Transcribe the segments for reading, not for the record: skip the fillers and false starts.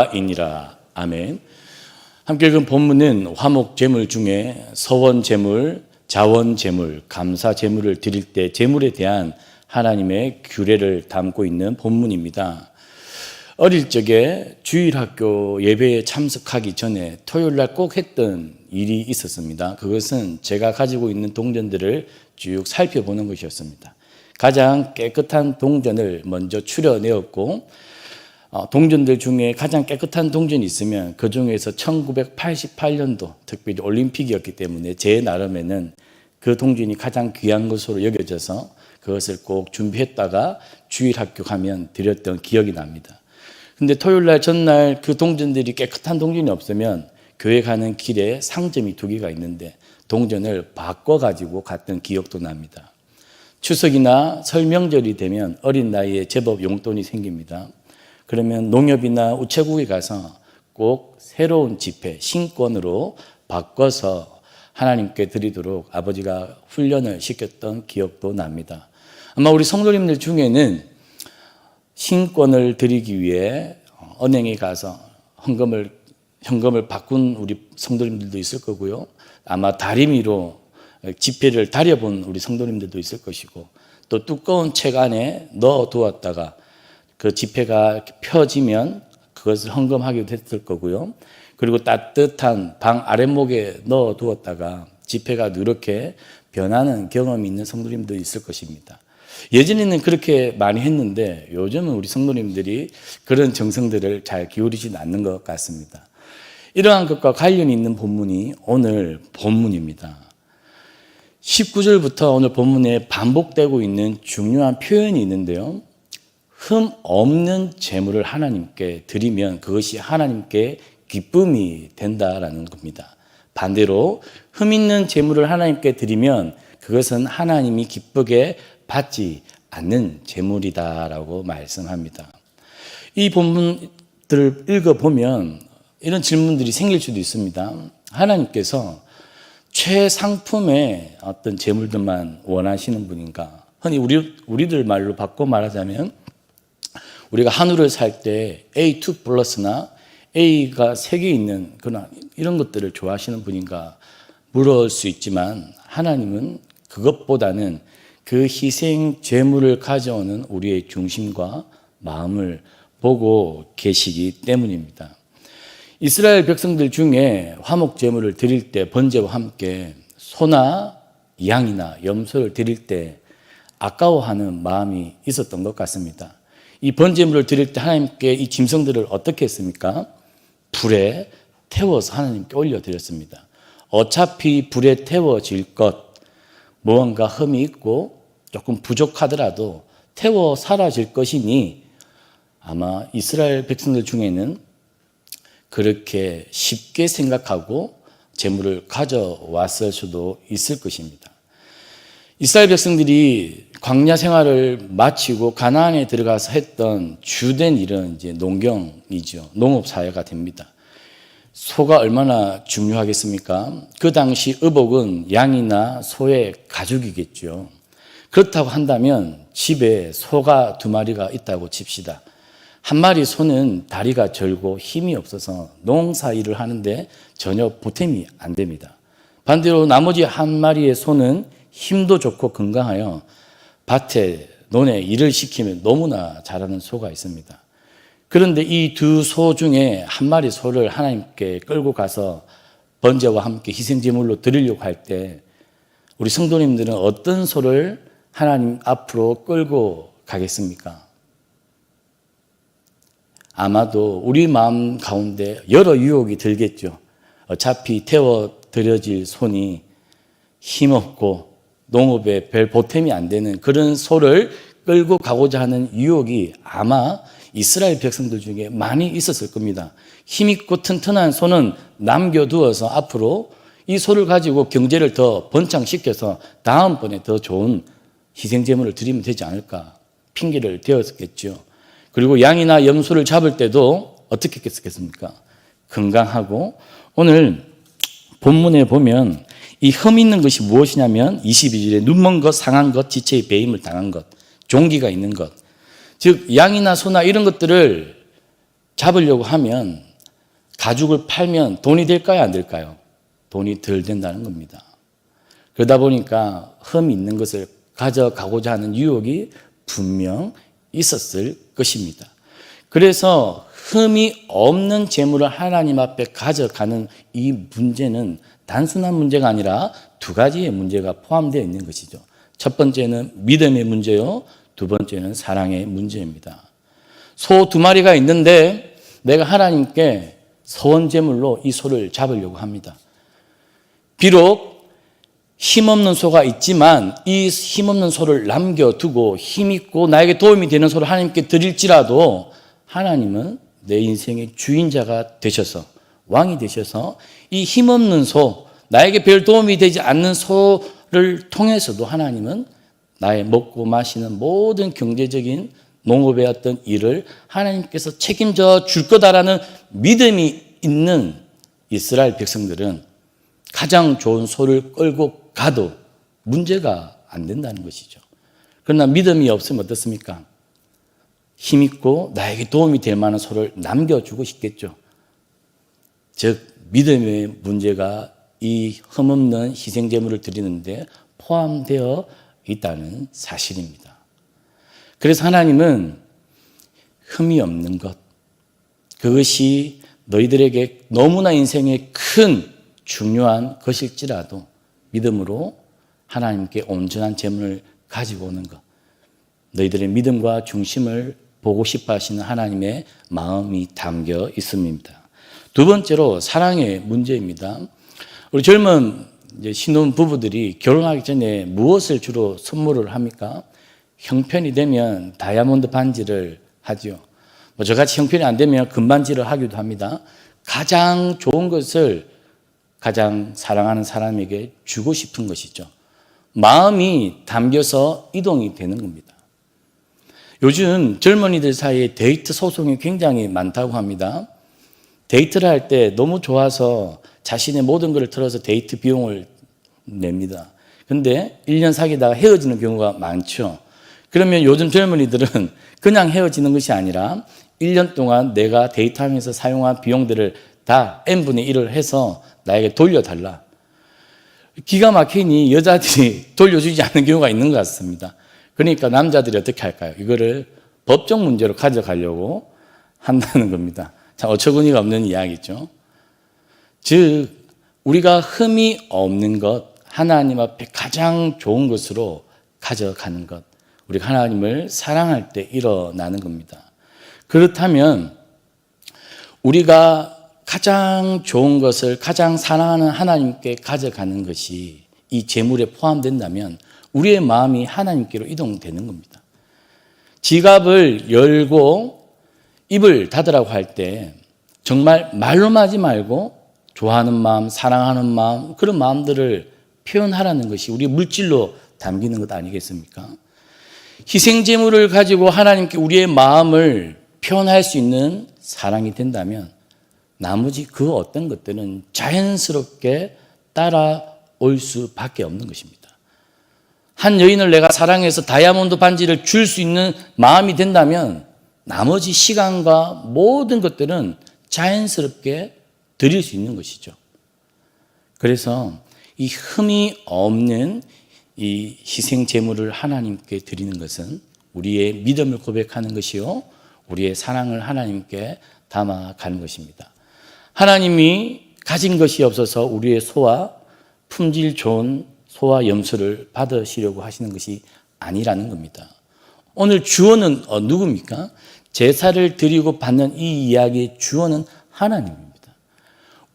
이니라. 아멘. 함께 읽은 본문은 화목제물 중에 서원제물, 자원제물, 감사제물을 드릴 때 제물에 대한 하나님의 규례를 담고 있는 본문입니다. 어릴 적에 주일학교 예배에 참석하기 전에 토요일날 꼭 했던 일이 있었습니다. 그것은 제가 가지고 있는 동전들을 쭉 살펴보는 것이었습니다. 가장 깨끗한 동전을 먼저 추려내었고, 동전들 중에 가장 깨끗한 동전이 있으면 그 중에서 1988년도 특별히 올림픽이었기 때문에 제 나름에는 그 동전이 가장 귀한 것으로 여겨져서 그것을 꼭 준비했다가 주일학교 가면 드렸던 기억이 납니다. 근데 토요일날 전날 그 동전들이 깨끗한 동전이 없으면 교회 가는 길에 상점이 2개가 있는데 동전을 바꿔가지고 갔던 기억도 납니다. 추석이나 설 명절이 되면 어린 나이에 제법 용돈이 생깁니다. 그러면 농협이나 우체국에 가서 꼭 새로운 지폐, 신권으로 바꿔서 하나님께 드리도록 아버지가 훈련을 시켰던 기억도 납니다. 아마 우리 성도님들 중에는 신권을 드리기 위해 은행에 가서 현금을 바꾼 우리 성도님들도 있을 거고요. 아마 다리미로 지폐를 다려본 우리 성도님들도 있을 것이고, 또 두꺼운 책 안에 넣어두었다가 그 지폐가 펴지면 그것을 헌금하기도 했을 거고요. 그리고 따뜻한 방 아랫목에 넣어두었다가 지폐가 누렇게 변하는 경험이 있는 성도님도 있을 것입니다. 예전에는 그렇게 많이 했는데 요즘은 우리 성도님들이 그런 정성들을 잘 기울이지 않는 것 같습니다. 이러한 것과 관련이 있는 본문이 오늘 본문입니다. 19절부터 오늘 본문에 반복되고 있는 중요한 표현이 있는데요. 흠 없는 제물을 하나님께 드리면 그것이 하나님께 기쁨이 된다라는 겁니다. 반대로 흠 있는 제물을 하나님께 드리면 그것은 하나님이 기쁘게 받지 않는 제물이다라고 말씀합니다. 이 본문들을 읽어보면 이런 질문들이 생길 수도 있습니다. 하나님께서 최상품의 어떤 제물들만 원하시는 분인가? 흔히 우리들 말로 바꿔 말하자면 우리가 한우를 살 때 A2 플러스나 A가 3개 있는 그런 이런 것들을 좋아하시는 분인가 물을 수 있지만, 하나님은 그것보다는 그 희생 제물을 가져오는 우리의 중심과 마음을 보고 계시기 때문입니다. 이스라엘 백성들 중에 화목 제물을 드릴 때 번제와 함께 소나 양이나 염소를 드릴 때 아까워하는 마음이 있었던 것 같습니다. 이 번제물을 드릴 때 하나님께 이 짐승들을 어떻게 했습니까? 불에 태워서 하나님께 올려드렸습니다. 어차피 불에 태워질 것, 무언가 흠이 있고 조금 부족하더라도 태워 사라질 것이니 아마 이스라엘 백성들 중에는 그렇게 쉽게 생각하고 제물을 가져왔을 수도 있을 것입니다. 이스라엘 백성들이 광야 생활을 마치고 가나안에 들어가서 했던 주된 일은 이제 농경이죠. 농업 사회가 됩니다. 소가 얼마나 중요하겠습니까? 그 당시 의복은 양이나 소의 가죽이겠죠. 그렇다고 한다면 집에 소가 2마리가 있다고 칩시다. 한 마리 소는 다리가 절고 힘이 없어서 농사 일을 하는데 전혀 보탬이 안 됩니다. 반대로 나머지 한 마리의 소는 힘도 좋고 건강하여 밭에 논에 일을 시키면 너무나 잘하는 소가 있습니다. 그런데 이 2 소 중에 한 마리 소를 하나님께 끌고 가서 번제와 함께 희생제물로 드리려고 할 때 우리 성도님들은 어떤 소를 하나님 앞으로 끌고 가겠습니까? 아마도 우리 마음 가운데 여러 유혹이 들겠죠. 어차피 태워 드려질 손이 힘없고 농업에 별 보탬이 안 되는 그런 소를 끌고 가고자 하는 유혹이 아마 이스라엘 백성들 중에 많이 있었을 겁니다. 힘있고 튼튼한 소는 남겨두어서 앞으로 이 소를 가지고 경제를 더 번창시켜서 다음번에 더 좋은 희생제물을 드리면 되지 않을까 핑계를 대었겠죠. 그리고 양이나 염소를 잡을 때도 어떻게 했겠습니까? 건강하고, 오늘 본문에 보면 이 흠 있는 것이 무엇이냐면 22절에 눈먼 것, 상한 것, 지체의 배임을 당한 것, 종기가 있는 것. 즉 양이나 소나 이런 것들을 잡으려고 하면 가죽을 팔면 돈이 될까요? 안 될까요? 돈이 덜 된다는 겁니다. 그러다 보니까 흠이 있는 것을 가져가고자 하는 유혹이 분명 있었을 것입니다. 그래서 흠이 없는 재물을 하나님 앞에 가져가는 이 문제는 단순한 문제가 아니라 두 가지의 문제가 포함되어 있는 것이죠. 첫 번째는 믿음의 문제요. 두 번째는 사랑의 문제입니다. 소 2마리가 있는데 내가 하나님께 서원 제물로 이 소를 잡으려고 합니다. 비록 힘없는 소가 있지만 이 힘없는 소를 남겨두고 힘있고 나에게 도움이 되는 소를 하나님께 드릴지라도 하나님은 내 인생의 주인자가 되셔서 왕이 되셔서 이 힘없는 소, 나에게 별 도움이 되지 않는 소를 통해서도 하나님은 나의 먹고 마시는 모든 경제적인 농업의 어떤 일을 하나님께서 책임져 줄 거다라는 믿음이 있는 이스라엘 백성들은 가장 좋은 소를 끌고 가도 문제가 안 된다는 것이죠. 그러나 믿음이 없으면 어떻습니까? 힘있고 나에게 도움이 될 만한 소를 남겨주고 싶겠죠. 즉 믿음의 문제가 이 흠없는 희생제물을 드리는데 포함되어 있다는 사실입니다. 그래서 하나님은 흠이 없는 것, 그것이 너희들에게 너무나 인생에 큰 중요한 것일지라도 믿음으로 하나님께 온전한 제물을 가지고 오는 것, 너희들의 믿음과 중심을 보고 싶어 하시는 하나님의 마음이 담겨 있습니다. 두 번째로 사랑의 문제입니다. 우리 젊은 신혼 부부들이 결혼하기 전에 무엇을 주로 선물을 합니까? 형편이 되면 다이아몬드 반지를 하죠. 저같이 형편이 안 되면 금반지를 하기도 합니다. 가장 좋은 것을 가장 사랑하는 사람에게 주고 싶은 것이죠. 마음이 담겨서 이동이 되는 겁니다. 요즘 젊은이들 사이에 데이트 소송이 굉장히 많다고 합니다. 데이트를 할 때 너무 좋아서 자신의 모든 것을 털어서 데이트 비용을 냅니다. 근데 1년 사귀다가 헤어지는 경우가 많죠. 그러면 요즘 젊은이들은 그냥 헤어지는 것이 아니라 1년 동안 내가 데이트하면서 사용한 비용들을 다 n분의 1을 해서 나에게 돌려달라. 기가 막히니 여자들이 돌려주지 않는 경우가 있는 것 같습니다. 그러니까 남자들이 어떻게 할까요? 이거를 법적 문제로 가져가려고 한다는 겁니다. 참 어처구니가 없는 이야기죠. 즉 우리가 흠이 없는 것, 하나님 앞에 가장 좋은 것으로 가져가는 것, 우리가 하나님을 사랑할 때 일어나는 겁니다. 그렇다면 우리가 가장 좋은 것을 가장 사랑하는 하나님께 가져가는 것이 이 재물에 포함된다면 우리의 마음이 하나님께로 이동되는 겁니다. 지갑을 열고 입을 닫으라고 할 때 정말 말로만 하지 말고 좋아하는 마음, 사랑하는 마음, 그런 마음들을 표현하라는 것이 우리 물질로 담기는 것 아니겠습니까? 희생제물을 가지고 하나님께 우리의 마음을 표현할 수 있는 사랑이 된다면 나머지 그 어떤 것들은 자연스럽게 따라올 수밖에 없는 것입니다. 한 여인을 내가 사랑해서 다이아몬드 반지를 줄 수 있는 마음이 된다면 나머지 시간과 모든 것들은 자연스럽게 드릴 수 있는 것이죠. 그래서 이 흠이 없는 이 희생 제물을 하나님께 드리는 것은 우리의 믿음을 고백하는 것이요, 우리의 사랑을 하나님께 담아가는 것입니다. 하나님이 가진 것이 없어서 우리의 소와 품질 좋은 소와 염소를 받으시려고 하시는 것이 아니라는 겁니다. 오늘 주어는 누굽니까? 제사를 드리고 받는 이 이야기의 주어는 하나님입니다.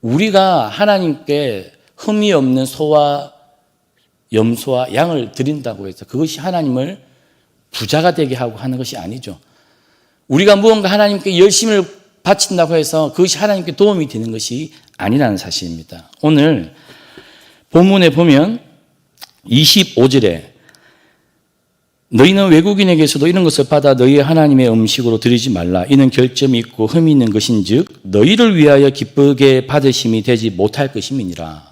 우리가 하나님께 흠이 없는 소와 염소와 양을 드린다고 해서 그것이 하나님을 부자가 되게 하고 하는 것이 아니죠. 우리가 무언가 하나님께 열심을 바친다고 해서 그것이 하나님께 도움이 되는 것이 아니라는 사실입니다. 오늘 본문에 보면 25절에 너희는 외국인에게서도 이런 것을 받아 너희의 하나님의 음식으로 드리지 말라. 이는 결점이 있고 흠이 있는 것인즉 너희를 위하여 기쁘게 받으심이 되지 못할 것임이니라.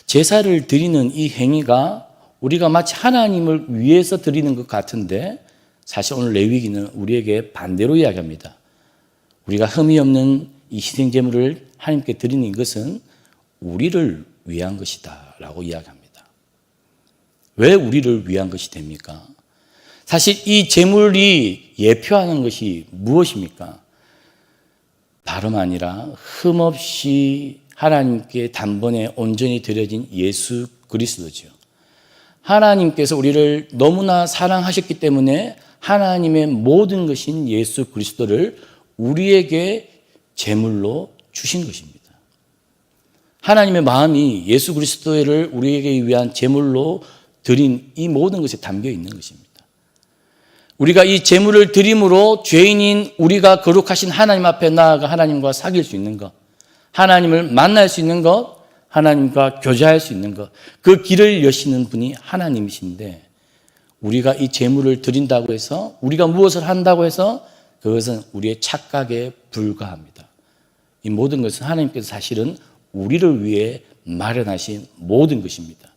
제사를 드리는 이 행위가 우리가 마치 하나님을 위해서 드리는 것 같은데 사실 오늘 레위기는 우리에게 반대로 이야기합니다. 우리가 흠이 없는 이 희생 제물을 하나님께 드리는 것은 우리를 위한 것이다 라고 이야기합니다. 왜 우리를 위한 것이 됩니까? 사실 이 제물이 예표하는 것이 무엇입니까? 다름 아니라 흠없이 하나님께 단번에 온전히 드려진 예수 그리스도죠. 하나님께서 우리를 너무나 사랑하셨기 때문에 하나님의 모든 것인 예수 그리스도를 우리에게 제물로 주신 것입니다. 하나님의 마음이 예수 그리스도를 우리에게 위한 제물로 드린 이 모든 것에 담겨 있는 것입니다. 우리가 이 제물을 드림으로 죄인인 우리가 거룩하신 하나님 앞에 나아가 하나님과 사귈 수 있는 것, 하나님을 만날 수 있는 것, 하나님과 교제할 수 있는 것, 그 길을 여시는 분이 하나님이신데 우리가 이 제물을 드린다고 해서 우리가 무엇을 한다고 해서 그것은 우리의 착각에 불과합니다. 이 모든 것은 하나님께서 사실은 우리를 위해 마련하신 모든 것입니다.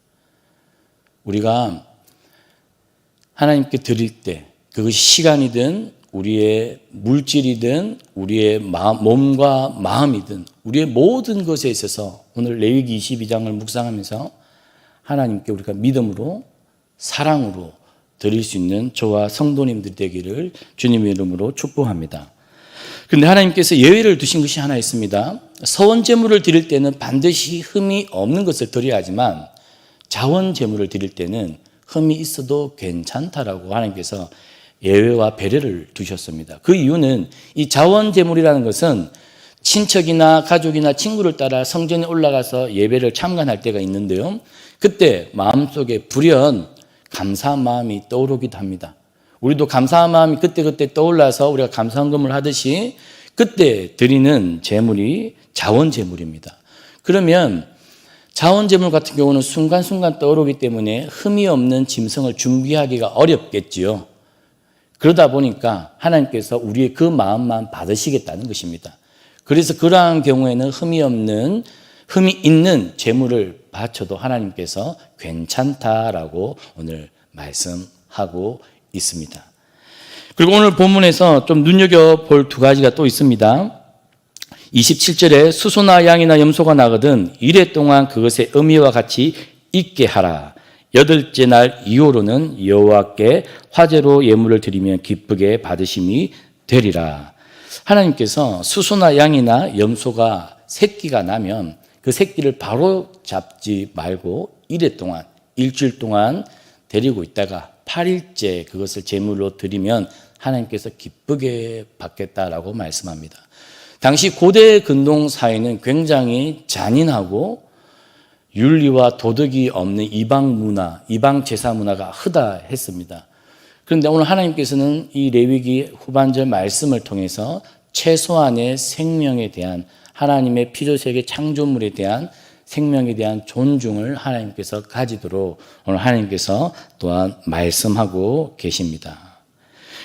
우리가 하나님께 드릴 때 그것이 시간이든 우리의 물질이든 우리의 몸과 마음이든 우리의 모든 것에 있어서 오늘 레위기 22장을 묵상하면서 하나님께 우리가 믿음으로 사랑으로 드릴 수 있는 저와 성도님들 되기를 주님의 이름으로 축복합니다. 그런데 하나님께서 예외를 두신 것이 하나 있습니다. 서원 제물을 드릴 때는 반드시 흠이 없는 것을 드려야 하지만 자원 제물을 드릴 때는 흠이 있어도 괜찮다라고 하나님께서 예외와 배려를 두셨습니다. 그 이유는 이 자원 제물이라는 것은 친척이나 가족이나 친구를 따라 성전에 올라가서 예배를 참관할 때가 있는데요. 그때 마음속에 불현 감사한 마음이 떠오르기도 합니다. 우리도 감사한 마음이 그때그때 떠올라서 우리가 감사헌금을 하듯이 그때 드리는 제물이 자원 제물입니다. 그러면 자원 제물 같은 경우는 순간순간 떠오르기 때문에 흠이 없는 짐승을 준비하기가 어렵겠지요. 그러다 보니까 하나님께서 우리의 그 마음만 받으시겠다는 것입니다. 그래서 그러한 경우에는 흠이 있는 제물을 바쳐도 하나님께서 괜찮다라고 오늘 말씀하고 있습니다. 그리고 오늘 본문에서 좀 눈여겨볼 두 가지가 또 있습니다. 27절에 수소나 양이나 염소가 나거든 이래 동안 그것의 의미와 같이 있게 하라. 여덟째 날 이후로는 여호와께 화제로 예물을 드리면 기쁘게 받으심이 되리라. 하나님께서 수소나 양이나 염소가 새끼가 나면 그 새끼를 바로 잡지 말고 이래 동안 일주일 동안 데리고 있다가 8일째 그것을 제물로 드리면 하나님께서 기쁘게 받겠다라고 말씀합니다. 당시 고대 근동 사회는 굉장히 잔인하고 윤리와 도덕이 없는 이방 문화, 이방 제사 문화가 허다했습니다. 그런데 오늘 하나님께서는 이 레위기 후반절 말씀을 통해서 최소한의 생명에 대한 하나님의 피조세계 창조물에 대한 생명에 대한 존중을 하나님께서 가지도록 오늘 하나님께서 또한 말씀하고 계십니다.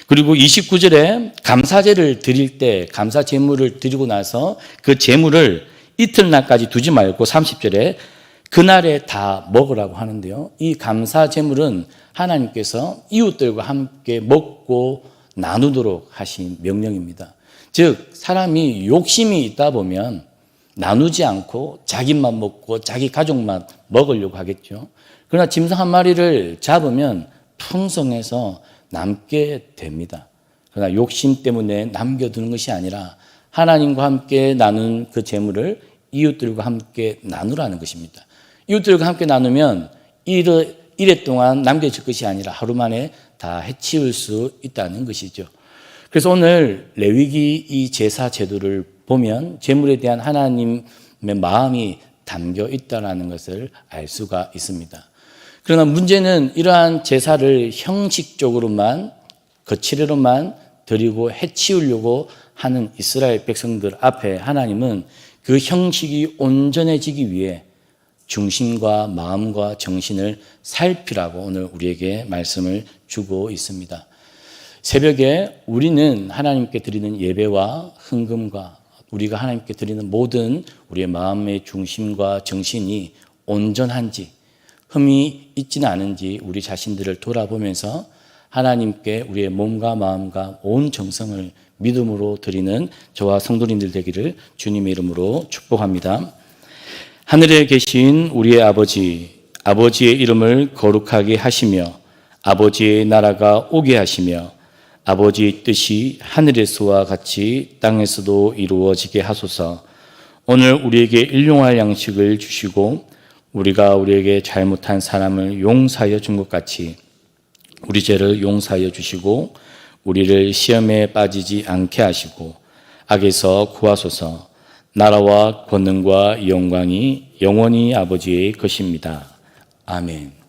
그리고 29절에 감사제를 드릴 때 감사 제물을 드리고 나서 그 제물을 이틀날까지 두지 말고 30절에 그날에 다 먹으라고 하는데요. 이 감사 제물은 하나님께서 이웃들과 함께 먹고 나누도록 하신 명령입니다. 즉 사람이 욕심이 있다 보면 나누지 않고 자기만 먹고 자기 가족만 먹으려고 하겠죠. 그러나 짐승 한 마리를 잡으면 풍성해서 남게 됩니다. 그러나 욕심 때문에 남겨두는 것이 아니라 하나님과 함께 나눈 그 재물을 이웃들과 함께 나누라는 것입니다. 이웃들과 함께 나누면 이래 동안 남겨질 것이 아니라 하루 만에 다 해치울 수 있다는 것이죠. 그래서 오늘 레위기 이 제사 제도를 보면 제물에 대한 하나님의 마음이 담겨 있다는 것을 알 수가 있습니다. 그러나 문제는 이러한 제사를 형식적으로만 거칠게로만 드리고 해치우려고 하는 이스라엘 백성들 앞에 하나님은 그 형식이 온전해지기 위해 중심과 마음과 정신을 살피라고 오늘 우리에게 말씀을 주고 있습니다. 새벽에 우리는 하나님께 드리는 예배와 헌금과 우리가 하나님께 드리는 모든 우리의 마음의 중심과 정신이 온전한지 흠이 있지는 않은지 우리 자신들을 돌아보면서 하나님께 우리의 몸과 마음과 온 정성을 믿음으로 드리는 저와 성도님들 되기를 주님의 이름으로 축복합니다. 하늘에 계신 우리의 아버지의 이름을 거룩하게 하시며 아버지의 나라가 오게 하시며 아버지의 뜻이 하늘에서와 같이 땅에서도 이루어지게 하소서. 오늘 우리에게 일용할 양식을 주시고 우리가 우리에게 잘못한 사람을 용서하여 준 것 같이 우리 죄를 용서하여 주시고 우리를 시험에 빠지지 않게 하시고 악에서 구하소서. 나라와 권능과 영광이 영원히 아버지의 것입니다. 아멘.